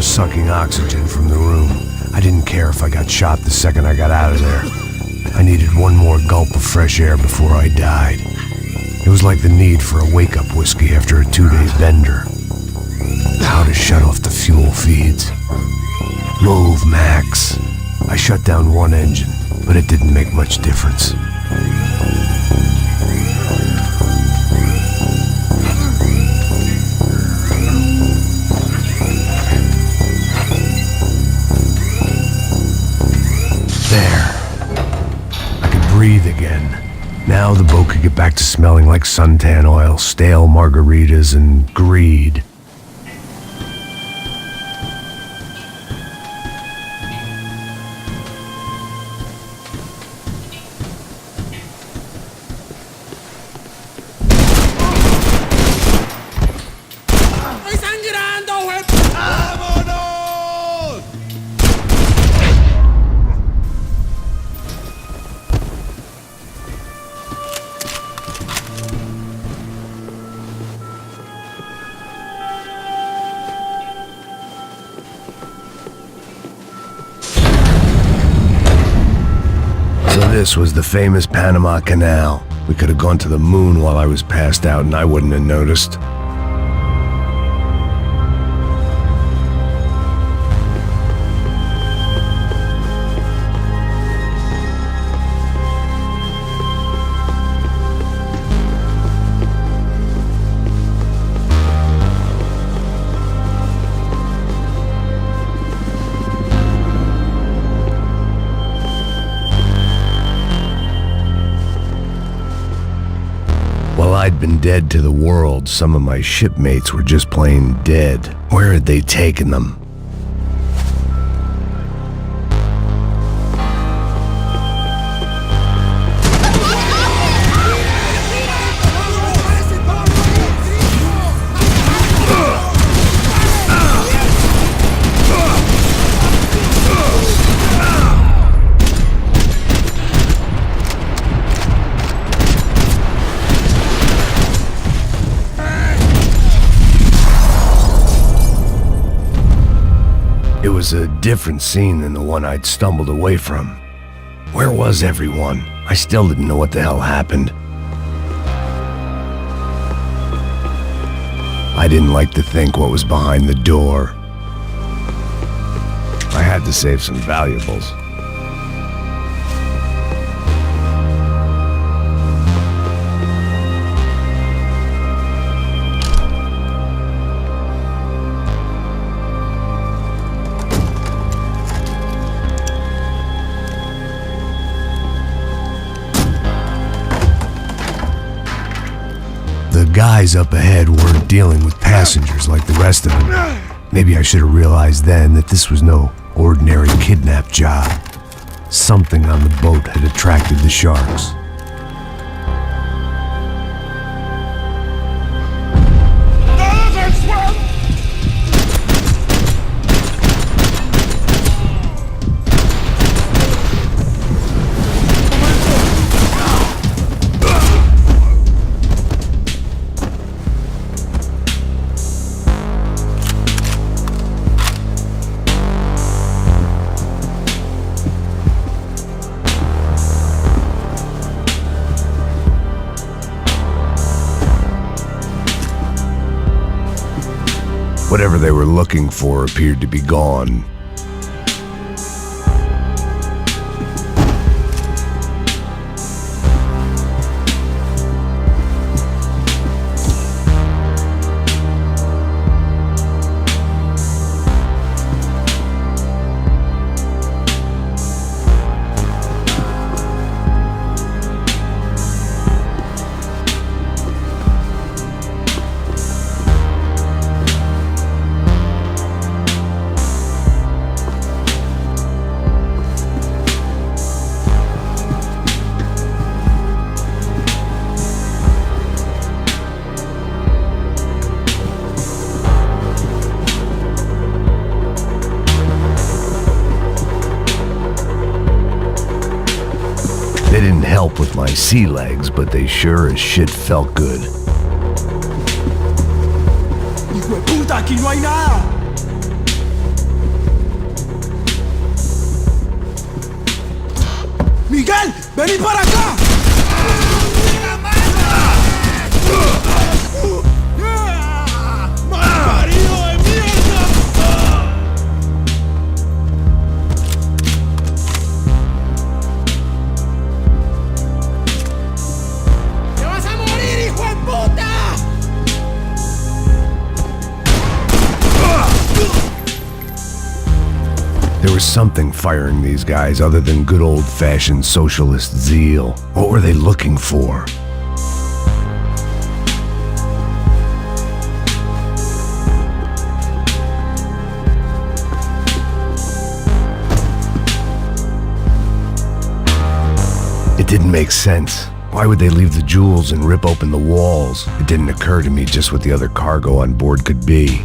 C: Sucking oxygen from the room. I didn't care if I got shot the second I got out of there. I needed one more gulp of fresh air before I died. It was like the need for a wake-up whiskey after a 2-day bender. How to shut off the fuel feeds. Move, Max. I shut down one engine, but it didn't make much difference. There. I could breathe again. Now the boat could get back to smelling like suntan oil, stale margaritas, and greed.
F: ¡Estoy sangrando, güey!
B: ¡Vámonos!
C: So this was the famous Panama Canal. We could have gone to the moon while I was passed out and I wouldn't have noticed. While I'd been dead to the world, some of my shipmates were just plain dead. Where had they taken them? It was a different scene than the one I'd stumbled away from. Where was everyone? I still didn't know what the hell happened. I didn't like to think what was behind the door. I had to save some valuables. The guys up ahead weren't dealing with passengers like the rest of them. Maybe I should have realized then that this was no ordinary kidnap job. Something on the boat had attracted the sharks. Whatever they were looking for appeared to be gone. They didn't help with my sea legs, but they sure as shit felt good.
F: ¡Hijo de puta, aquí no hay nada! ¡Miguel, vení para acá!
C: There was something firing these guys other than good old-fashioned socialist zeal. What were they looking for? It didn't make sense. Why would they leave the jewels and rip open the walls? It didn't occur to me just what the other cargo on board could be.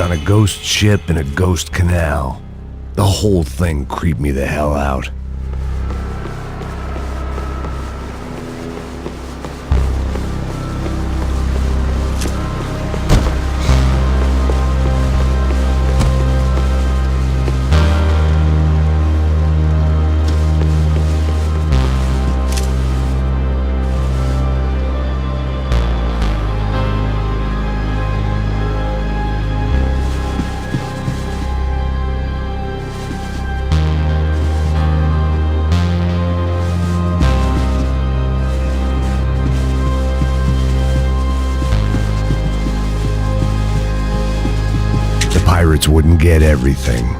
C: On a ghost ship in a ghost canal. The whole thing creeped me the hell out. Pirates wouldn't get everything.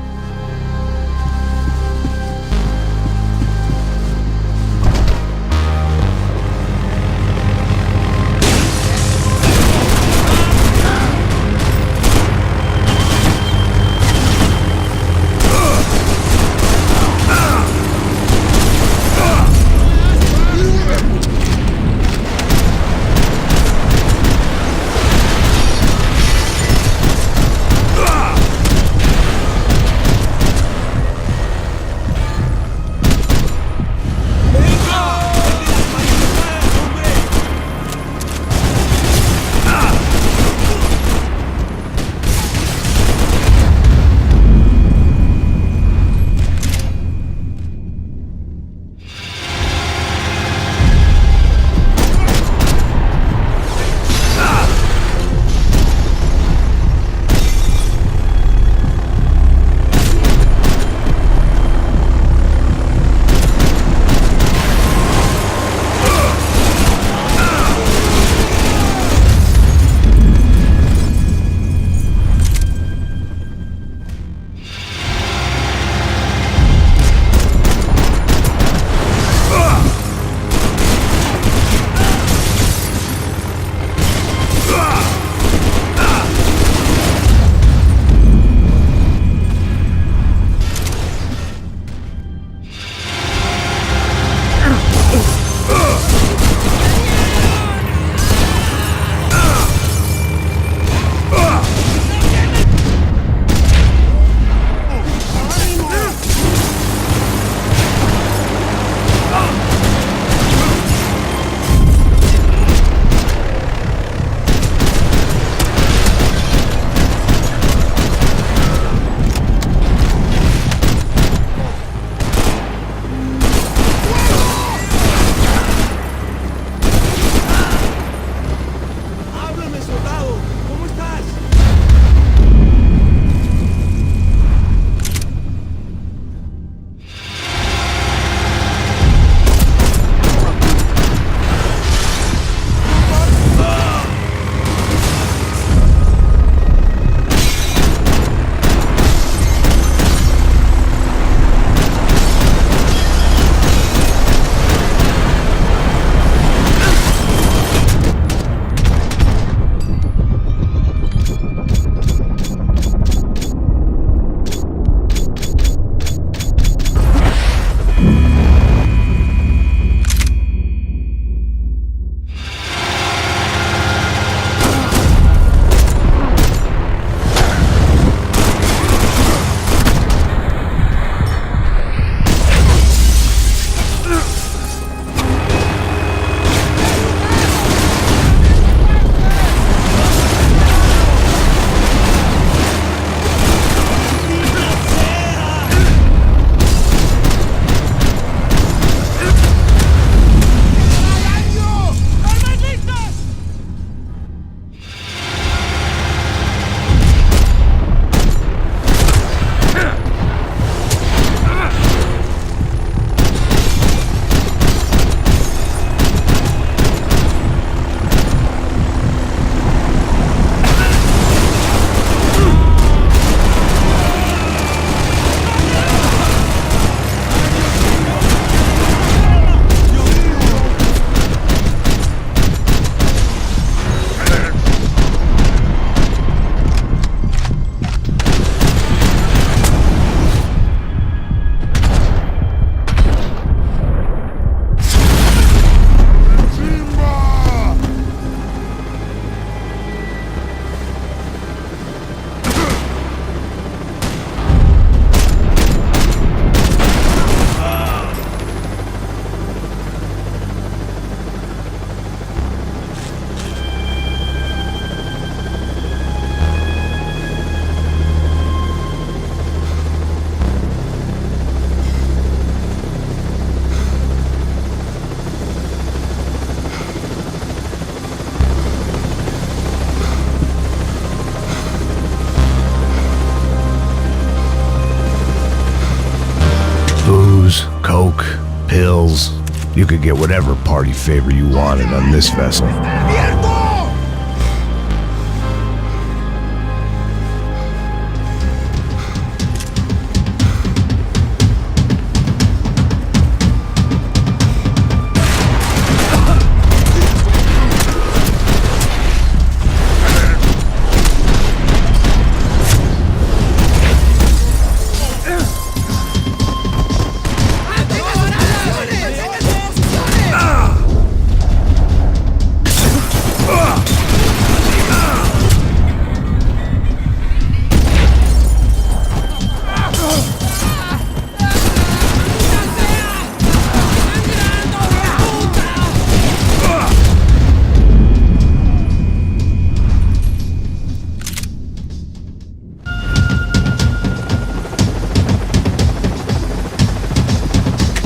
C: Coke, pills. You could get whatever party favor you wanted on this vessel.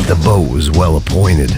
C: The boat was well appointed.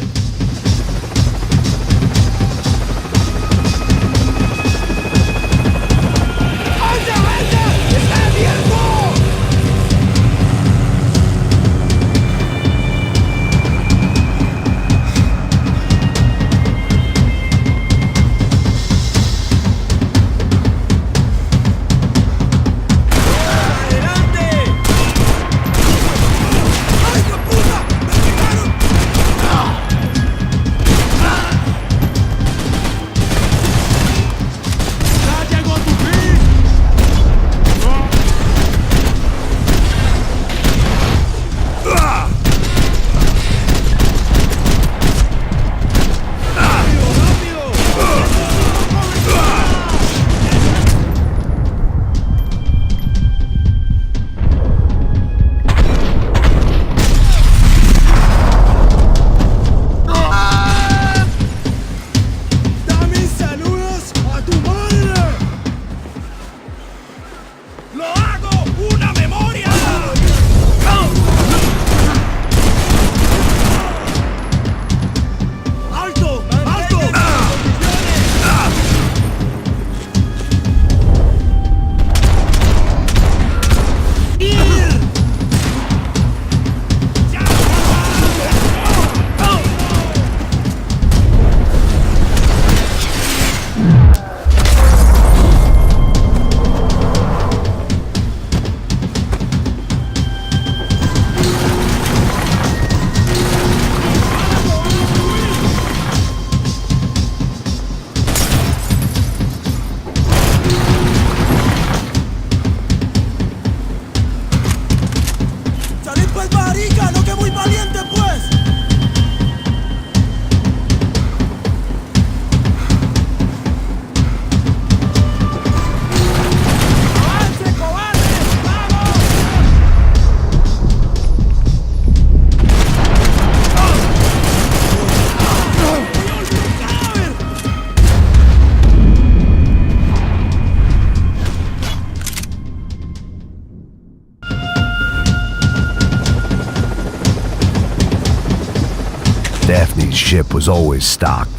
C: Daphne's ship was always stocked.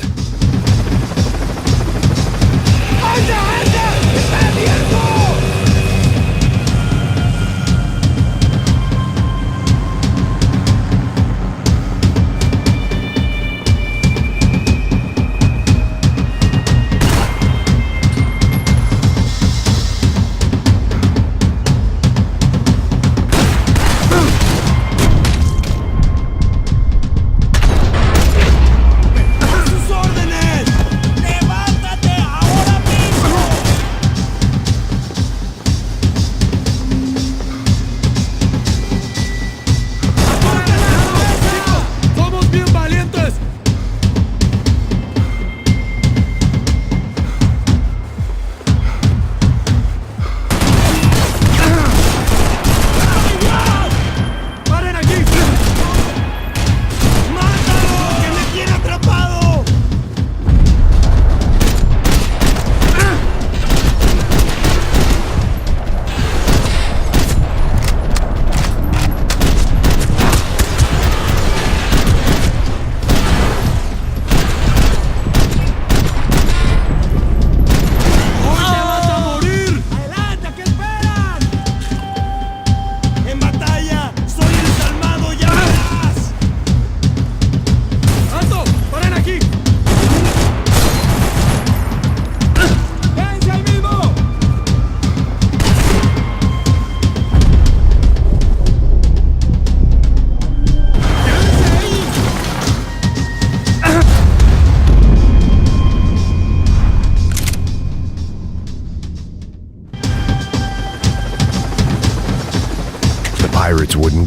I: ¡A sus órdenes!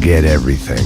C: forget everything.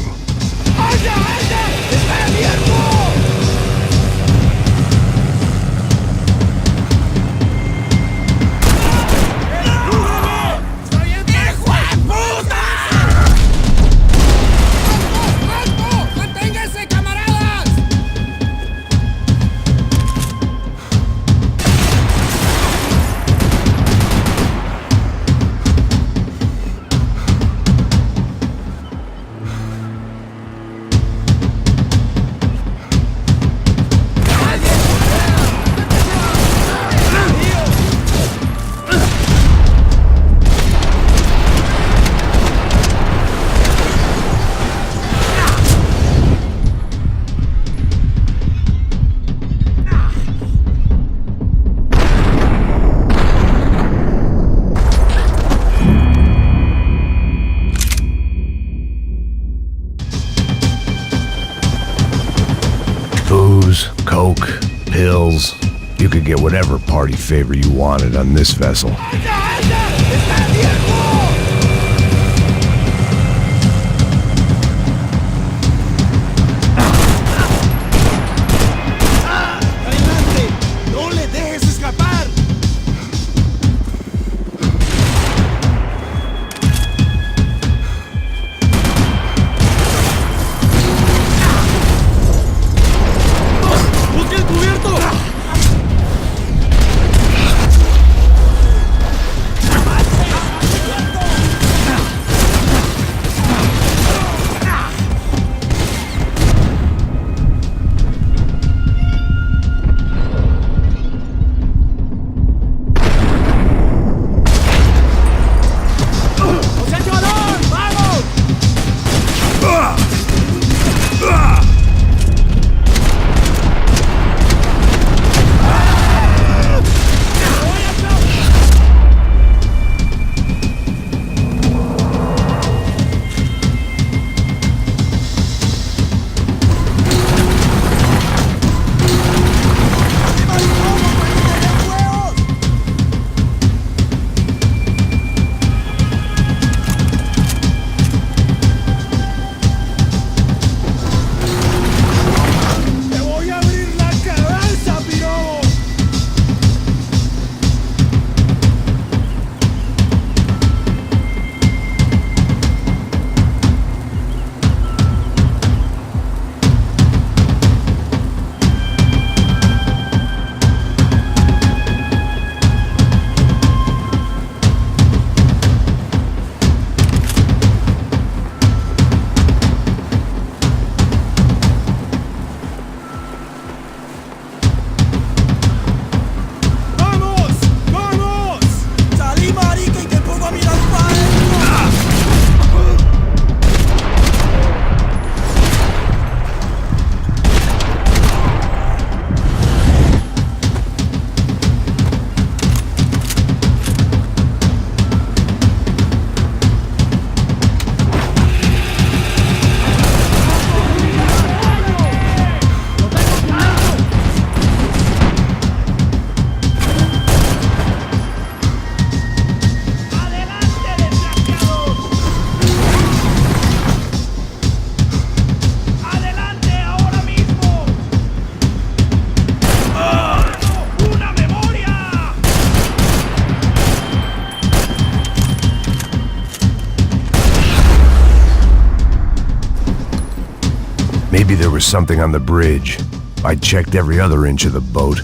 C: Booze, coke, pills. You could get whatever party favor you wanted on this vessel.
B: ¡No le dejes escapar! ¡Busque el cubierto!
C: Maybe there was something on the bridge. I checked every other inch of the boat.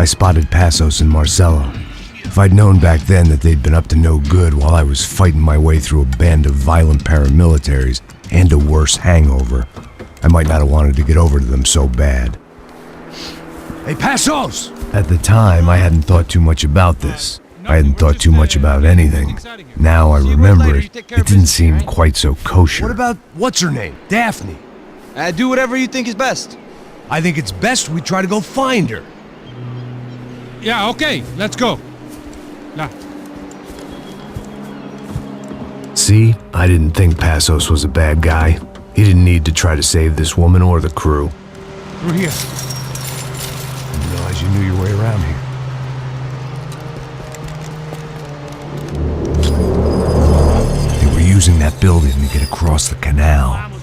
C: I spotted Passos and Marcelo. If I'd known back then that they'd been up to no good while I was fighting my way through a band of violent paramilitaries and a worse hangover, I might not have wanted to get over to them so bad.
F: Hey, Passos!
C: At the time, I hadn't thought too much about this. I hadn't thought too much about anything. Now I remember it, it didn't seem quite so kosher.
F: What about, what's her name? Daphne.
D: Do whatever you think is best.
C: I think it's best we try to go find her.
A: Yeah, okay, let's go. Nah.
C: See, I didn't think Passos was a bad guy. He didn't need to try to save this woman or the crew.
A: Through here.
C: Didn't realize you knew your way around here. They were using that building to get across the canal.